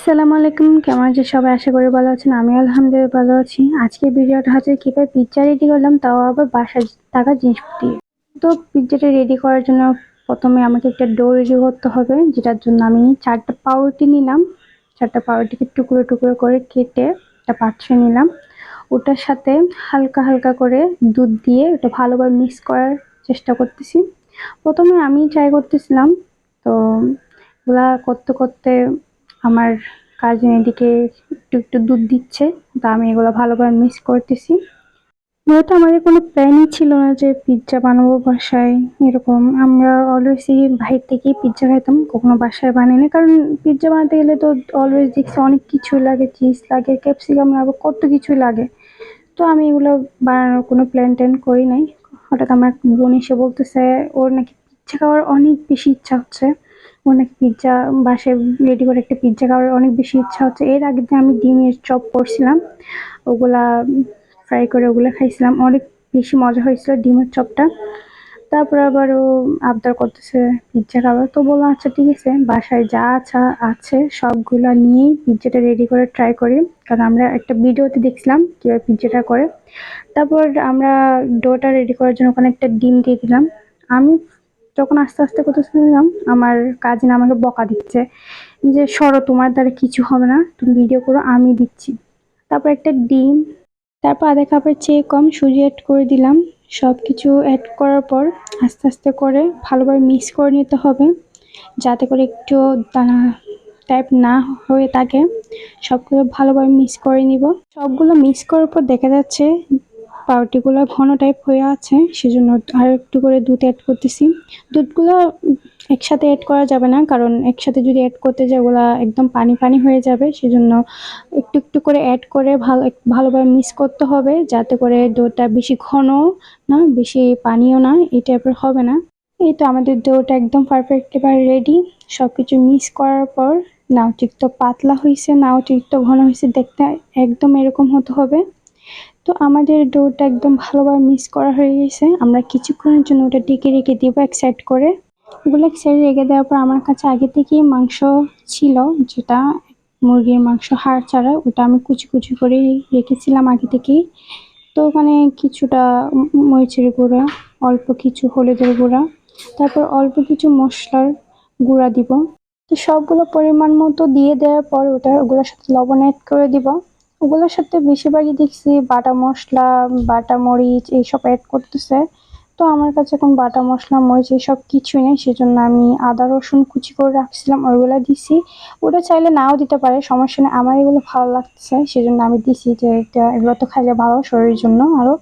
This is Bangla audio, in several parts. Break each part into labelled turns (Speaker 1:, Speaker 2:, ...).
Speaker 1: আসসালামু আলাইকুম, কেমন আছেন সবাই? আশা করি ভালো আছেন। আমি আলহামদুলিল্লাহ ভালো আছি। আজকের ভিডিওটা হচ্ছে কিভাবে পিজ্জা রেডি করলাম, তাও আবার বাসায় থাকা জিনিস দিয়ে। তো পিজ্জাটা রেডি করার জন্য প্রথমে আমাকে একটা ডো রেডি করতে হবে, যেটার জন্য আমি 4টা পাউরুটি নিলাম। 4টা পাউরুটিকে টুকরো টুকরো করে কেটে একটা পাত্রে নিলাম। ওটার সাথে হালকা হালকা করে দুধ দিয়ে ওটা ভালোভাবে মিক্স করার চেষ্টা করতেছি। প্রথমে আমি ট্রাই করতেছিলাম, তো ওগুলা করতে করতে আমার কাজিন এদিকে একটু একটু দুধ দিচ্ছে, তা আমি এগুলো ভালোভাবে মিক্স করতেছি। যেহেতু আমাদের কোনো প্ল্যানই ছিল না যে পিৎজা বানাবো বাসায়, এরকম আমরা অলওয়েজই বাইরে থেকেই পিৎজা খাইতাম, কখনো বাসায় বানাইনি। কারণ পিৎজা বানাতে গেলে তো অলওয়েজ দেখছি অনেক কিছুই লাগে, চিজ লাগে, ক্যাপসিকাম লাগে, কত কিছুই লাগে। তো আমি এগুলো বানানোর কোনো প্ল্যান ট্যান করি নাই। হঠাৎ আমার বোন এসে বলতেছে ওর নাকি পিৎজা খাওয়ার অনেক বেশি ইচ্ছা হচ্ছে। ওর নাকি পিৎজা বাসায় রেডি করে একটা পিৎজা খাওয়ার অনেক বেশি ইচ্ছা হচ্ছে। এর আগে যে আমি ডিমের চপ করছিলাম, ওগুলা ফ্রাই করে ওগুলা খাইছিলাম, অনেক বেশি মজা হয়েছিল ডিমের চপটা। তারপর আবার ও আবদার করতেছে পিৎজা খাবার, তো বললাম আচ্ছা ঠিক আছে, বাসায় যা আছে সবগুলা নিয়েই পিৎজাটা রেডি করে ট্রাই করি। কারণ আমরা একটা ভিডিওতে দেখছিলাম কিভাবে পিৎজাটা করে। তারপর আমরা ডোটা রেডি করার জন্য ওখানে একটা ডিম দিয়ে দিলাম। আমি যখন আস্তে আস্তে করতেছিলাম, আমার কাজিন আমাকে বকা দিচ্ছে যে সরো, তোমার দ্বারা কিছু হবে না, তুমি ভিডিও করো, আমি দিচ্ছি। তারপর একটা ডিম, তারপর আধা কাপের চেয়ে কম সুজি অ্যাড করে দিলাম। সব কিছু অ্যাড করার পর আস্তে আস্তে করে ভালোভাবে মিক্স করে নিতে হবে, যাতে করে একটু দানা টাইপ না হয়ে থাকে। সবগুলো ভালোভাবে মিক্স করে নিব। সবগুলো মিক্স করার পর দেখা যাচ্ছে পাউরুটিগুলো ঘন টাইপ হয়ে আছে, সেজন্য আর একটু করে দুধ অ্যাড করতেছি। দুধগুলো একসাথে অ্যাড করা যাবে না, কারণ একসাথে যদি অ্যাড করতে যাই ওগুলা একদম পানি পানি হয়ে যাবে। সেজন্য একটু একটু করে অ্যাড করে ভালোভাবে মিক্স করতে হবে, যাতে করে ডোটা বেশি ঘন না বেশি পানিও না, এই টাইপের হবে না। এই তো আমাদের ডোটা একদম পারফেক্ট এবার রেডি। সবকিছু মিক্স করার পর না অতিরিক্ত পাতলা হয়েছে না অতিরিক্ত ঘন হয়েছে, দেখতে একদম এরকম হতে হবে। তো আমাদের ডোটা একদম ভালোভাবে মিক্স করা হয়ে গেছে। আমরা কিছুক্ষণের জন্য ওটা ঢেকে রেখে দিব এক সাইড করে। ওগুলো এক সাইডে রেখে দেওয়ার পর আমার কাছে আগে থেকেই মাংস ছিল, যেটা মুরগির মাংস হাড় ছাড়া, ওটা আমি কুচি কুচি করে রেখেছিলাম আগে থেকেই। তো ওখানে কিছুটা মরিচের গুঁড়া, অল্প কিছু হলুদের গুঁড়া, তারপর অল্প কিছু মশলার গুঁড়া দিব। তো সবগুলো পরিমাণ মতো দিয়ে দেওয়ার পর ওগুলোর সাথে লবণ অ্যাড করে দিব। ওগুলোর সাথে বেশিরভাগই দেখছি বাটা মশলা, বাটা মরিচ এইসব অ্যাড করতেছে। তো আমার কাছে এখন বাটা মশলা মরিচ এইসব কিছুই নেই, সেজন্য আমি আদা রসুন কুচি করে রাখছিলাম ওইগুলো দিছি। ওটা চাইলে নাও দিতে পারে, সমস্যা নেই। আমার এগুলো ভালো লাগছে সেজন্য আমি দিছি, যে এগুলো তো খাইলে ভালো শরীরের জন্য আরো।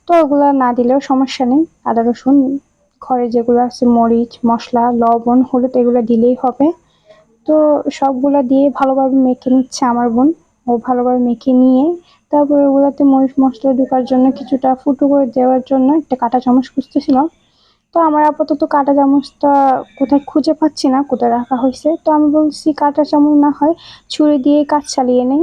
Speaker 1: তো ওগুলো না দিলেও সমস্যা নেই। আদা রসুন ঘরে যেগুলো আছে, মরিচ মশলা লবণ হলুদ, এগুলো দিলেই হবে। তো সবগুলা দিয়ে ভালোভাবে মেখে নিচ্ছে আমার বোন। ও ভালোভাবে মেখে নিয়ে তারপরে ওগুলাতে মরিচ মশলা ঢোকার জন্য কিছুটা ফুটো করে দেওয়ার জন্য একটা কাঁটা চামচ খুঁজতেছিল। তো আমার আপাতত কাঁটা চামচটা কোথায় খুঁজে পাচ্ছি না, কোথায় রাখা হয়েছে। তো আমি বলছি কাঁটা চামচ না হয় ছুরি দিয়ে কাজ চালিয়ে নেই,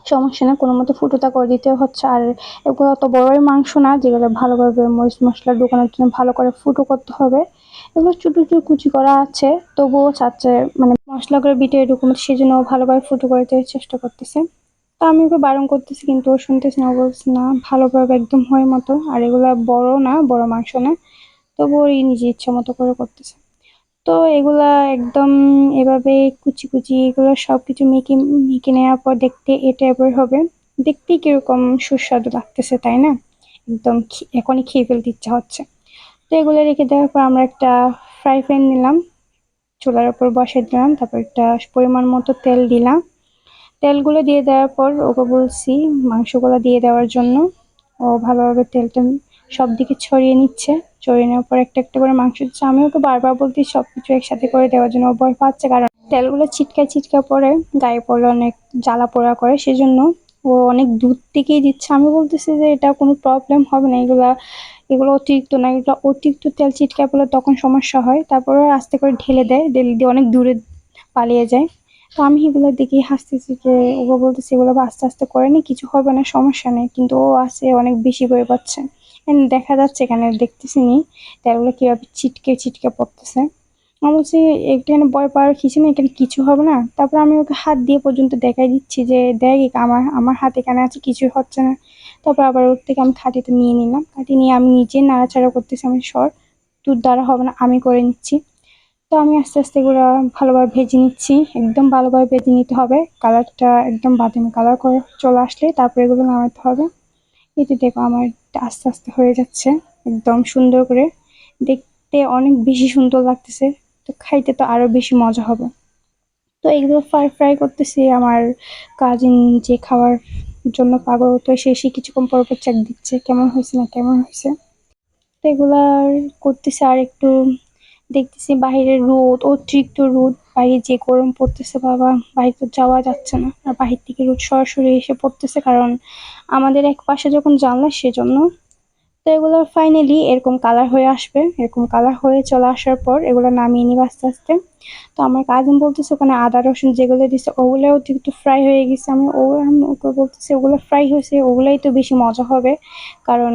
Speaker 1: সমস্যা না, কোনো মতো ফুটোটা করে দিতে হচ্ছে। আর এগুলো অত বড়ই মাংস না যেগুলো ভালোভাবে মরিচ মশলা ঢোকানোর জন্য ভালো করে ফুটো করতে হবে। এগুলো ছোটো ছোটো কুচি করা আছে, তবুও চাচ্ছে মানে মশলা করে বিটে এরকম, সেজন্য ও ভালোভাবে ফুটো করে দেওয়ার চেষ্টা করতেছে। তো আমি ওকে বারণ করতেছি কিন্তু ও শুনতেছে না, ও বলছে না ভালোভাবে একদম হয় মতো। আর এগুলা বড় না, বড় মাংস না, তবু ওই নিজে ইচ্ছা মতো করে করতেছে। তো এগুলা একদম এভাবে কুচি কুচি এগুলো সবকিছু মেখে মেখে নেওয়ার পর দেখতে এ টাইপের হবে। দেখতে কিরকম সুস্বাদু লাগতেছে তাই না? একদম এখনই খেয়ে ফেলতে ইচ্ছা হচ্ছে। তো এগুলো রেখে দেওয়ার পর আমরা একটা ফ্রাই প্যান নিলাম, চুলার উপর বসিয়ে দিলাম, তারপর একটা পরিমাণ মতো তেল দিলাম। তেলগুলো দিয়ে দেওয়ার পর ওকে বলছি মাংসগুলো দিয়ে দেওয়ার জন্য। ও ভালোভাবে তেলটা সব দিকে ছড়িয়ে নিচ্ছে। ছড়িয়ে নেওয়ার পর একটা একটা করে মাংস দিচ্ছে। আমি ওকে বারবার বলছি সবকিছু একসাথে করে দেওয়ার জন্য, ও ভয় পাচ্ছে কারণ তেলগুলো ছিটকা পড়ে গায়ে পড়লে অনেক জ্বালা পোড়া করে, সেজন্য ও অনেক দূর থেকেই দিচ্ছে। আমি বলতেছি যে এটা কোনো প্রবলেম হবে না, এগুলো এগুলো অতিরিক্ত না, এগুলো অতিরিক্ত তেল ছিটকা পড়লে তখন সমস্যা হয়। তারপরে আস্তে করে ঢেলে দিয়ে অনেক দূরে পালিয়ে যায়। তো আমি এগুলোর দিকেই হাসতেছি, যে ওকে বলতেছি এগুলো আস্তে আস্তে করে নি, কিছু হবে না, সমস্যা নেই। কিন্তু ও আছে অনেক বেশি করে পাচ্ছে। দেখা যাচ্ছে এখানে দেখতেছি নি তেলগুলো কিভাবে ছিটকে ছিটকে পড়তেছে। আমি বলছি এখানে ভয় পাওয়ার কিছু নেই, এখানে কিছু হবে না। তারপর আমি ওকে হাত দিয়ে পর্যন্ত দেখাই দিচ্ছি যে দেখ আমার আমার হাত এখানে আছে, কিছুই হচ্ছে না। তারপর আবার ওর থেকে আমি খাটিটা নিয়ে নিলাম, খাটি নিয়ে আমি নিজে নাড়াচাড়া করতেছি। আমি সর, তোর দ্বারা হবে না, আমি করে নিচ্ছি। তো আমি আস্তে আস্তে এগুলো ভালোভাবে ভেজে নিচ্ছি, একদম ভালোভাবে ভেজে নিতে হবে। কালারটা একদম বাদামি কালার করে চলে আসলে তারপরে এগুলো নামাতে হবে। এই যে দেখো আমার আস্তে আস্তে হয়ে যাচ্ছে একদম সুন্দর করে, দেখতে অনেক বেশি সুন্দর লাগতেছে। তো খাইতে তো আরো বেশি মজা হবে। তো এগুলো ফ্রাই ফ্রাই করতেছি। আমার কাজিন যে খাওয়ার জন্য পাগল, তো সে কিছুক্ষণ পর পর চেক দিচ্ছে কেমন হয়েছে না কেমন হয়েছে। তো এগুলা করতেছি আর একটু দেখতেছি বাহিরের রোদ, অতিরিক্ত রোদ, বাইরে যে গরম পড়তেছে বাবা, বাইরে তো যাওয়া যাচ্ছে না। আর বাহির থেকে রোদ সরাসরি এসে পড়তেছে, কারণ আমাদের এক পাশে যখন জানলা সেজন্য। তো এগুলো ফাইনালি এরকম কালার হয়ে আসবে, এরকম কালার হয়ে চলে আসার পর এগুলো নামিয়ে নিবে আস্তে আস্তে। তো আমার কাজিন বলতেছে ওখানে আদা রসুন যেগুলো দিচ্ছে ওগুলো অতিরিক্ত ফ্রাই হয়ে গেছে। আমি ওকে বলতেছি ওগুলো ফ্রাই হয়েছে, ওগুলাই তো বেশি মজা হবে, কারণ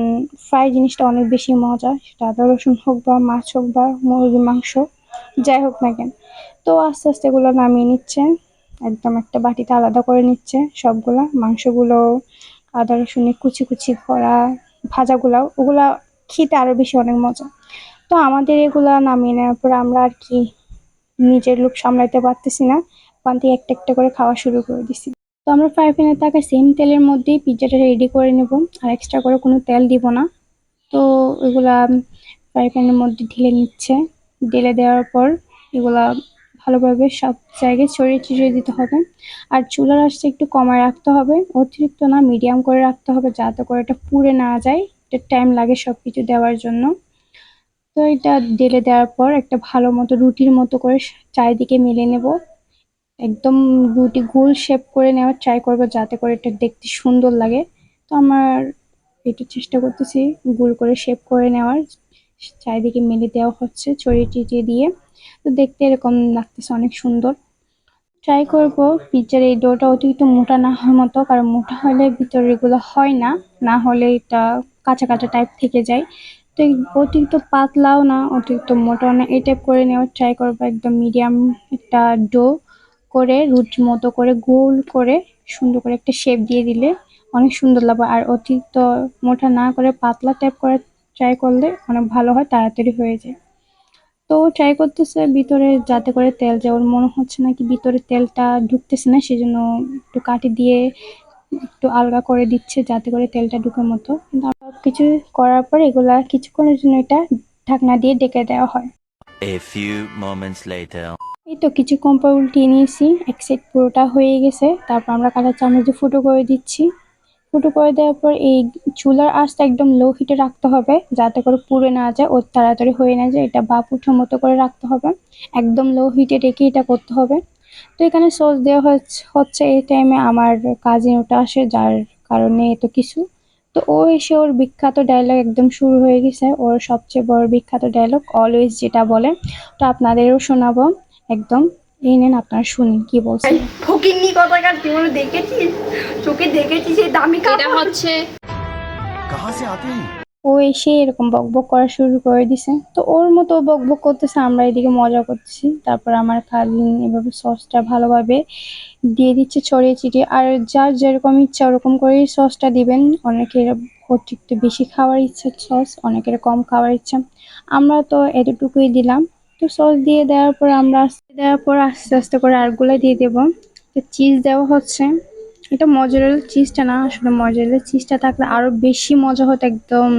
Speaker 1: ফ্রাই জিনিসটা অনেক বেশি মজা, সেটা আদা রসুন হোক বা মাছ হোক বা মুরগির মাংস যাই হোক না কেন। তো আস্তে আস্তে এগুলো নামিয়ে নিচ্ছে, একদম একটা বাটিতে আলাদা করে নিচ্ছে সবগুলা মাংসগুলো, আদা রসুনের কুচি কুচি করা ভাজাগুলাও, ওগুলা খেতে আরো বেশি অনেক মজা। তো আমাদের এগুলা নামিয়ে নেওয়ার পর আমরা আর কি নিজের লোভ সামলাইতে পারতেছি না, ওখান থেকে একটা একটা করে খাওয়া শুরু করে দিছি। তো আমরা ফ্রাই প্যানে থাকা সেম তেলের মধ্যেই পিৎজাটা রেডি করে নেব, আর এক্সট্রা করে কোনো তেল দিব না। তো এগুলা ফ্রাই প্যানের মধ্যে ঢেলে নিচ্ছে, ঢেলে দেওয়ার পর এগুলা ভালোভাবে সব জায়গায় ছড়িয়ে ছিটিয়ে দিতে হবে। আর চুলার আঁচটা একটু কমায় রাখতে হবে, অতিরিক্ত না, মিডিয়াম করে রাখতে হবে, যাতে করে এটা পুড়ে না যায়। এটা টাইম লাগে সবকিছু দেওয়ার জন্য। তো এটা ঢেলে দেওয়ার পর একটা ভালো মতো রুটির মতো করে চারিদিকে মেলে নেব, একদম রুটি গোল শেপ করে নেওয়ার ট্রাই করবো যাতে করে এটা দেখতে সুন্দর লাগে। তো আমার এটা চেষ্টা করতেছি গোল করে শেপ করে নেওয়ার, চারিদিকে মেলে দেওয়া হচ্ছে ছড়িয়ে ছিটিয়ে দিয়ে। তো দেখতে এরকম লাগতেছে অনেক সুন্দর। ট্রাই করব পিৎজার এই ডোটা অতিরিক্ত মোটা না হওয়ার মতো, কারণ মোটা হলে ভিতরে এগুলো হয় না, না হলে এটা কাঁচা কাঁচা টাইপ থেকে যায়। তো অতিরিক্ত পাতলাও না অতিরিক্ত মোটাও না, এই টাইপ করে নেওয়ার ট্রাই করবো। একদম মিডিয়াম একটা ডো করে রুটি মতো করে গোল করে সুন্দর করে একটা শেপ দিয়ে দিলে অনেক সুন্দর লাগবে। আর অতিরিক্ত মোটা না করে পাতলা টাইপ করে ট্রাই করলে অনেক ভালো হয়, তাড়াতাড়ি হয়ে যায়। তো ট্রাই করতেছে ভিতরে যাতে করে তেল যায়, ওর মনে হচ্ছে নাকি ভিতরে তেলটা ঢুকতেছে না, সেজন্য একটু কাঠি দিয়ে একটু আলগা করে দিচ্ছে যাতে করে তেলটা ঢুকার মতো। কিন্তু সবকিছু করার পর এগুলা কিছুক্ষণের জন্য এটা ঢাকনা দিয়ে ঢেকে দেওয়া হয়।
Speaker 2: A few moments later.
Speaker 1: এই তো কিছুক্ষণ পর উল্টিয়ে নিয়েছি, এক সাইড পুরোটা হয়ে গেছে। তারপর আমরা কাঁচা চামচ দিয়ে ফুটো করে দিচ্ছি। ফুটো করে দেওয়ার পর এই চুলার আঁচটা একদম লো হিটে রাখতে হবে, যাতে করে পুড়ে না যায়, ওর তাড়াতাড়ি হয়ে না যায়। এটা ভাপ ওঠার মতো করে রাখতে হবে, একদম লো হিটে রেখে এটা করতে হবে। তো এখানে সস দেওয়া হচ্ছে এই টাইমে আমার কাজিন ওটা আসে, যার কারণে এত কিছু। তো ও এসে ওর বিখ্যাত ডায়লগ একদম শুরু হয়ে গেছে, ওর সবচেয়ে বড় বিখ্যাত ডায়লগ অলওয়েজ যেটা বলে। তো আপনাদেরও শোনাবো একদম, এই নেন আপনারা শুনুন কি বলছে।
Speaker 3: ফকিন্নি কথাকার তুই মনে দেখেছিস, চোখে দেখেছিস এই দামি
Speaker 4: এটা
Speaker 3: কাপড়
Speaker 4: হচ্ছে
Speaker 2: कहाँ से आते हैं?
Speaker 1: ও এসে এরকম বকবক করা শুরু করে দিছে। তো ওর মতো বকবক করতেছে, আমরা এদিকে মজা করতেছি। তারপর আমার কাজিন এভাবে সসটা ভালোভাবে দিয়ে দিচ্ছে ছড়িয়ে ছিটিয়ে, আর যার যেরকম ইচ্ছা ওরকম করেই সসটা দিবেন। অনেকের অতিরিক্ত বেশি খাওয়ার ইচ্ছা সস, অনেকের কম খাওয়ার ইচ্ছা, আমরা তো এতটুকুই দিলাম। তো সস দিয়ে দেওয়ার পর আস্তে আস্তে করে আরগুলা দিয়ে দেবো। তো চিজ দেওয়া হচ্ছে, এটা মজারেলা চিজটা না, আসলে মজারেলা চিজটা থাকলে আরো বেশি মজা হতো, একদম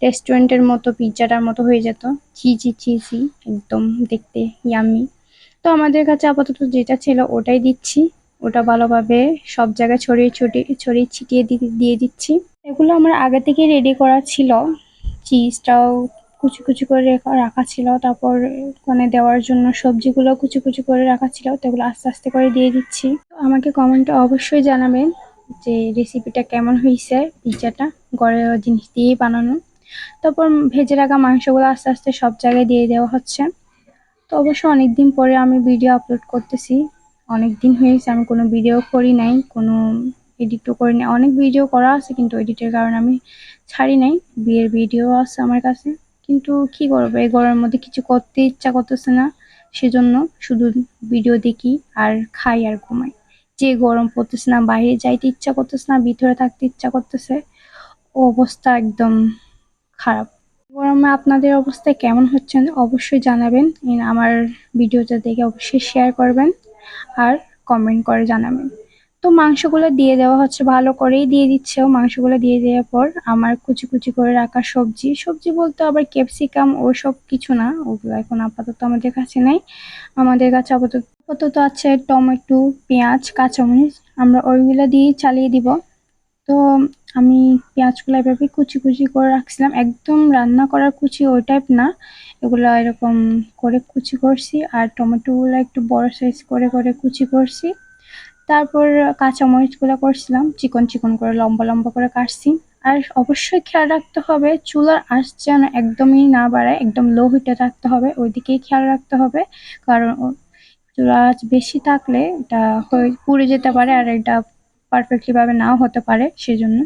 Speaker 1: রেস্টুরেন্টের মতো পিৎজাটার মতো হয়ে যেত, চিজি চিজি একদম দেখতে ইয়ামি। তো আমাদের কাছে আপাতত যেটা ছিল ওটাই দিচ্ছি, ওটা ভালোভাবে সব জায়গায় ছড়িয়ে ছিটিয়ে দিয়ে দিচ্ছি। এগুলো আমার আগে থেকে রেডি করা ছিল, চিজটাও কুচি কুচি করে রাখা ছিল। তারপর ওখানে দেওয়ার জন্য সবজিগুলো কুচি কুচি করে রাখা ছিল, তো এগুলো আস্তে আস্তে করে দিয়ে দিচ্ছি। তো আমাকে কমেন্টে অবশ্যই জানাবেন যে রেসিপিটা কেমন হয়েছে, পিৎজাটা ঘরের জিনিস দিয়েই বানানো। তারপর ভেজে রাখা মাংসগুলো আস্তে আস্তে সব জায়গায় দিয়ে দেওয়া হচ্ছে। তো অবশ্য অনেকদিন পরে আমি ভিডিও আপলোড করতেছি, অনেকদিন হয়েছে আমি কোনো ভিডিও করি নাই, কোনো এডিটও করি নাই। অনেক ভিডিও করা আছে কিন্তু এডিটের কারণে আমি ছাড়ি নাই। বিয়ের ভিডিও আছে আমার কাছে, কিন্তু কি করবো এই গরমের মধ্যে কিছু করতে ইচ্ছা করতেছে না, সেজন্য শুধু ভিডিও দেখি আর খাই আর ঘুমাই। যে গরম পড়তেছে না, বাইরে যাইতে ইচ্ছা করতেছে না, ভিতরে থাকতে ইচ্ছা করতেছে, ও অবস্থা একদম খারাপ। গরমে আপনাদের অবস্থা কেমন হচ্ছে অবশ্যই জানাবেন। আমার ভিডিওটা দেখে অবশ্যই শেয়ার করবেন আর কমেন্ট করে জানাবেন। তো মাংসগুলো দিয়ে দেওয়া হচ্ছে, ভালো করেই দিয়ে দিচ্ছে। ও মাংসগুলো দিয়ে দেওয়ার পর আমার কুচি কুচি করে রাখা সবজি, সবজি বলতে আবার ক্যাপসিকাম ওসব কিছু না, ওগুলো এখন আপাতত আমাদের কাছে নেই। আমাদের কাছে আপাতত আছে টমেটো, পেঁয়াজ, কাঁচামরিচ, আমরা ওইগুলো দিয়ে চালিয়ে দিব। তো আমি পেঁয়াজগুলো এভাবে কুচি কুচি করে রাখছিলাম, একদম রান্না করার কুচি ওই টাইপ না, এগুলো এরকম করে কুচি করছি। আর টমেটোগুলো একটু বড় সাইজ করে করে কুচি করছি। তারপর কাঁচামরিচগুলো করছিলাম চিকন চিকন করে, লম্বা লম্বা করে কাটছি। আর অবশ্যই খেয়াল রাখতে হবে চুলার আঁচ যেন একদমই না বাড়ায়, একদম লো হিটে রাখতে হবে, ওইদিকেই খেয়াল রাখতে হবে। কারণ চুলার আঁচ বেশি থাকলে এটা পুড়ে যেতে পারে, আর এটা পারফেক্টলি ভাবে নাও হতে পারে, সেজন্য।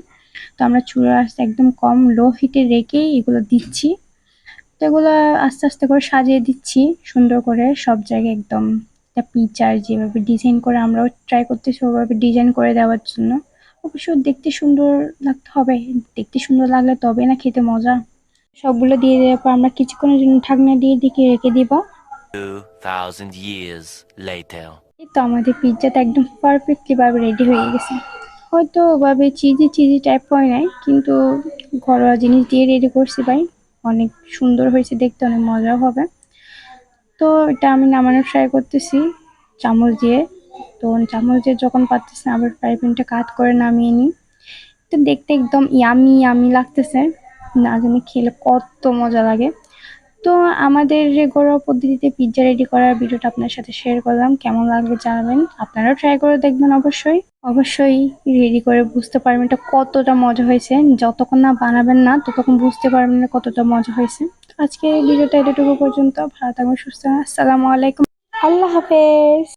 Speaker 1: তো আমরা চুলার আঁচ একদম কম লো হিটে রেখেই এগুলো দিচ্ছি। তো এগুলো আস্তে আস্তে করে সাজিয়ে দিচ্ছি সুন্দর করে সব জায়গায়, একদম একটা পিকচার যেভাবে ডিজাইন করে আমরাও ট্রাই করতেছি ওভাবে ডিজাইন করে দেওয়ার জন্য। অবশ্য দেখতে সুন্দর লাগতে হবে, দেখতে সুন্দর লাগলে তবে না খেতে মজা। সবগুলো দিয়ে দেওয়ার পর আমরা কিছুক্ষণের জন্য ঢাকনা দিয়ে দিকে রেখে দিব।
Speaker 2: 2000 years later.
Speaker 1: এই তো আমাদের পিৎজাটা একদম পারফেক্টলি ভাবে রেডি হয়ে গেছে। হয়তো ওভাবে চিজি চিজি টাইপ হয় নাই, কিন্তু ঘরোয়া জিনিস দিয়ে রেডি করছি ভাই, অনেক সুন্দর হয়েছে দেখতে, অনেক মজাও হবে। তো এটা আমি নামানোর ট্রাই করতেছি চামচ দিয়ে। তো চামচ দিয়ে যখন পারতেছি না, আবার ফ্রাই প্যানটা কাট করে নামিয়ে নিই। তো দেখতে একদম ইয়ামি ইয়ামি লাগতেছে, না জানি খেলে কত মজা লাগে। তো আমাদের যে ঘরোয়া পদ্ধতিতে পিৎজা রেডি করার ভিডিওটা আপনার সাথে শেয়ার করলাম, কেমন লাগবে জানাবেন। আপনারাও ট্রাই করে দেখবেন অবশ্যই। অবশ্যই রেডি করে বুঝতে পারবেন এটা কতটা মজা হয়েছে, যতক্ষণ না বানাবেন না ততক্ষণ বুঝতে পারবেন না কতটা মজা হয়েছে। তো আজকে এই ভিডিওটা এতটুকু পর্যন্ত, ভালো থাকবেন, সুস্থ থাকবেন, আসসালামু আলাইকুম, আল্লাহ হাফেজ।